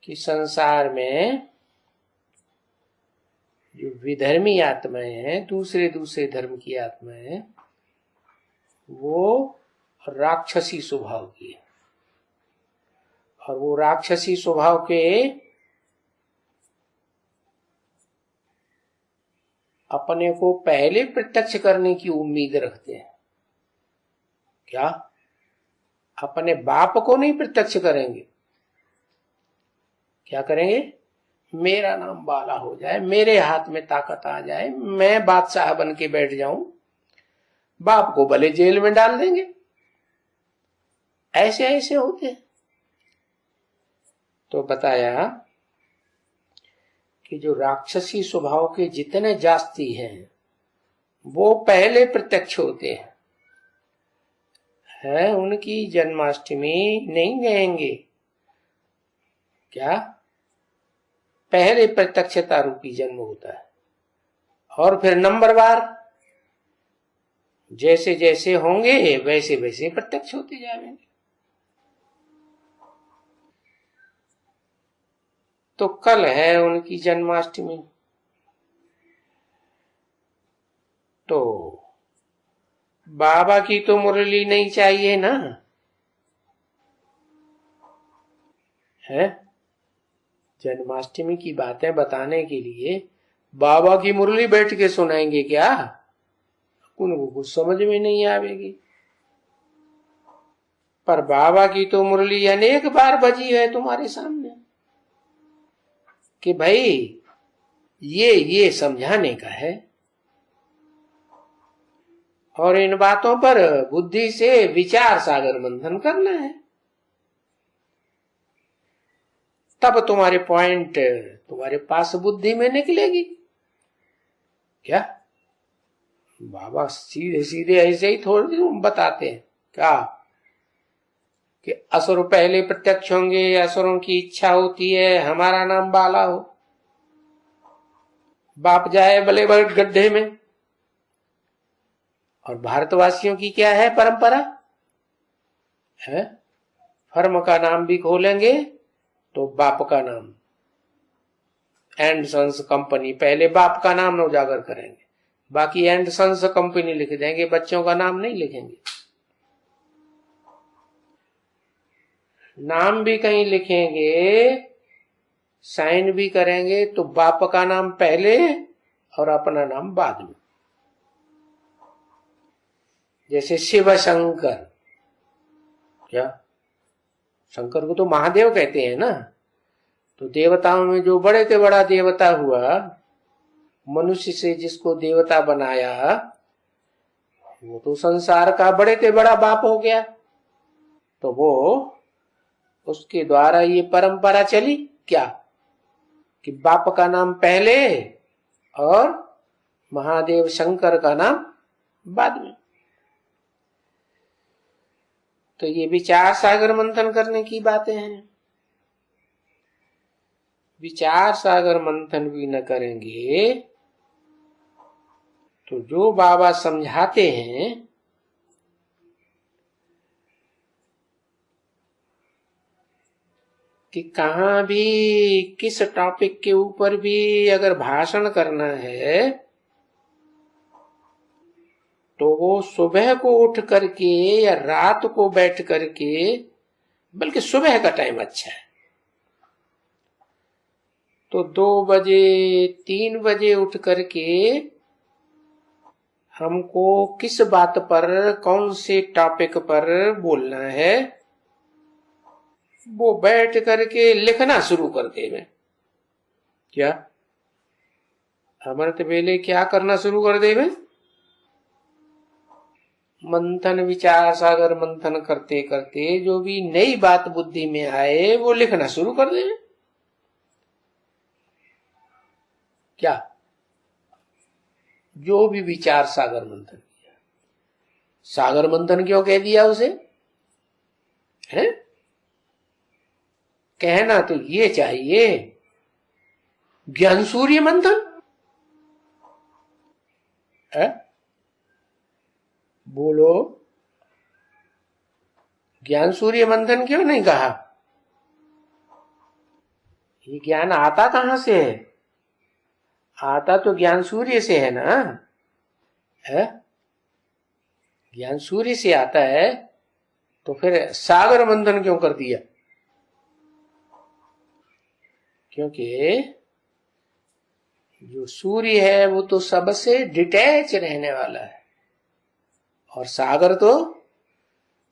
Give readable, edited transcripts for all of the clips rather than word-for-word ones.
कि संसार में जो विधर्मी आत्माएं हैं, दूसरे दूसरे धर्म की आत्माएं, वो राक्षसी स्वभाव की है। और वो राक्षसी स्वभाव के अपने को पहले प्रत्यक्ष करने की उम्मीद रखते हैं। क्या? अपने बाप को नहीं प्रत्यक्ष करेंगे। क्या करेंगे? मेरा नाम बाला हो जाए, मेरे हाथ में ताकत आ जाए, मैं बादशाह बन के बैठ जाऊं, बाप को भले जेल में डाल देंगे। ऐसे ऐसे होते हैं। तो बताया कि जो राक्षसी स्वभाव के जितने जास्ती हैं वो पहले प्रत्यक्ष होते हैं। उनकी जन्माष्टमी नहीं गएंगे। क्या? पहले प्रत्यक्षता रूपी जन्म होता है और फिर नंबरवार जैसे जैसे होंगे वैसे वैसे प्रत्यक्ष होते जाएंगे। तो कल है उनकी जन्माष्टमी। तो बाबा की तो मुरली नहीं चाहिए ना है। जन्माष्टमी की बातें बताने के लिए बाबा की मुरली बैठ के सुनाएंगे क्या? उनको कुछ समझ में नहीं आवेगी। पर बाबा की तो मुरली अनेक बार बजी है तुम्हारे सामने कि भाई ये समझाने का है और इन बातों पर बुद्धि से विचार सागर मंथन करना है। तब तुम्हारे पॉइंट तुम्हारे पास बुद्धि में निकलेगी। क्या? बाबा सीधे सीधे ऐसे ही थोड़ी बताते हैं क्या कि असुर पहले प्रत्यक्ष होंगे, असुरों की इच्छा होती है हमारा नाम बाला हो, बाप जाए भले भले गड्ढे में। और भारतवासियों की क्या है परंपरा है? फर्म का नाम भी खोलेंगे तो बाप का नाम, एंड सन्स कंपनी, पहले बाप का नाम उजागर करेंगे, बाकी एंड सन्स कंपनी लिख देंगे, बच्चों का नाम नहीं लिखेंगे। नाम भी कहीं लिखेंगे, साइन भी करेंगे तो बाप का नाम पहले और अपना नाम बाद में। जैसे शिव शंकर, क्या? शंकर को तो महादेव कहते हैं ना। तो देवताओं में जो बड़े से बड़ा देवता हुआ, मनुष्य से जिसको देवता बनाया, वो तो संसार का बड़े से बड़ा बाप हो गया। तो वो उसके द्वारा ये परंपरा चली क्या कि बाप का नाम पहले और महादेव शंकर का नाम बाद में। तो ये विचार सागर मंथन करने की बातें हैं। विचार सागर मंथन भी न करेंगे तो जो बाबा समझाते हैं कि कहां भी किस टॉपिक के ऊपर भी अगर भाषण करना है तो वो सुबह को उठ करके या रात को बैठ करके, बल्कि सुबह का टाइम अच्छा है, तो 2 बजे 3 बजे उठ करके हमको किस बात पर, कौन से टॉपिक पर बोलना है, वो बैठ करके लिखना शुरू कर देवे। क्या? अमृत वेले क्या करना शुरू कर देवे? मंथन, विचार सागर मंथन करते करते जो भी नई बात बुद्धि में आए वो लिखना शुरू कर देवे। क्या? जो भी विचार सागर मंथन किया। सागर मंथन क्यों कह दिया उसे? है कहना तो ये चाहिए ज्ञान सूर्य मंथन है। बोलो, ज्ञान सूर्य मंथन क्यों नहीं कहा? ये ज्ञान आता कहां से है? आता तो ज्ञान सूर्य से है ना, है? ज्ञान सूर्य से आता है, तो फिर सागर मंथन क्यों कर दिया? क्योंकि जो सूर्य है वो तो सबसे डिटैच रहने वाला है, और सागर तो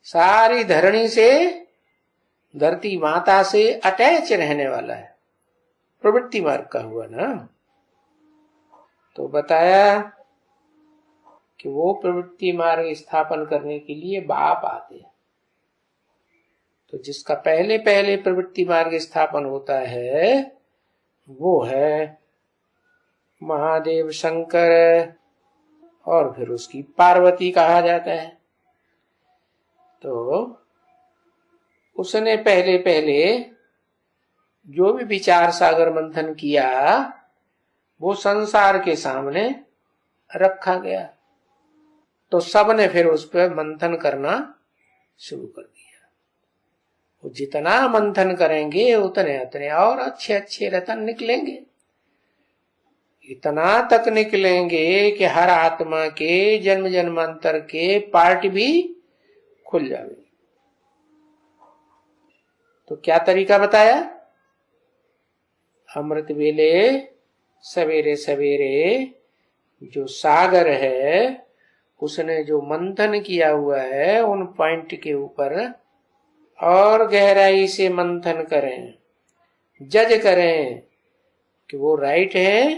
सारी धरणी से, धरती माता से अटैच रहने वाला है, प्रवृत्ति मार्ग का हुआ ना। तो बताया कि वो प्रवृत्ति मार्ग स्थापन करने के लिए बाप आते हैं। तो जिसका पहले पहले प्रवृत्ति मार्ग स्थापन होता है वो है महादेव शंकर, और फिर उसकी पार्वती कहा जाता है। तो उसने पहले पहले जो भी विचार सागर मंथन किया वो संसार के सामने रखा गया, तो सबने फिर उस पर मंथन करना शुरू कर दिया। वो जितना मंथन करेंगे उतने उतने और अच्छे अच्छे रतन निकलेंगे, इतना तक निकलेंगे कि हर आत्मा के जन्म जन्मांतर के पार्ट भी खुल जाएंगे। तो क्या तरीका बताया? अमृत वेले सवेरे सवेरे जो सागर है उसने जो मंथन किया हुआ है उन पॉइंट के ऊपर और गहराई से मंथन करें, जज करें कि वो राइट है,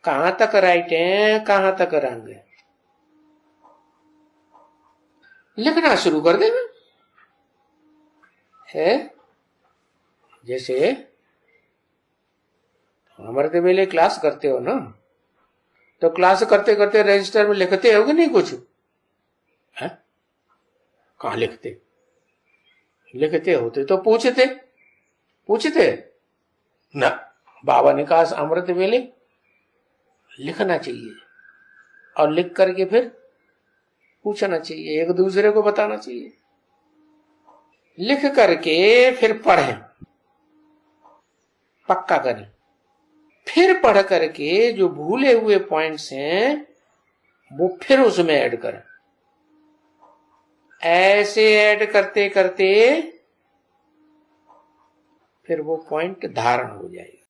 कहां तक राइट है, कहां तक रंग है। लिखना शुरू कर देना है। जैसे हमारे वेले क्लास करते हो ना, तो क्लास करते करते रजिस्टर में लिखते हो कि नहीं कुछ है? कहां लिखते? लिखते होते तो पूछते ना। बाबा ने कहा अमृत वेले लिखना चाहिए, और लिख करके फिर पूछना चाहिए, एक दूसरे को बताना चाहिए। लिख करके फिर पढ़ें, पक्का करें, फिर पढ़ करके जो भूले हुए पॉइंट्स हैं वो फिर उसमें ऐड करें। ऐसे ऐड करते करते फिर वो पॉइंट धारण हो जाएगा।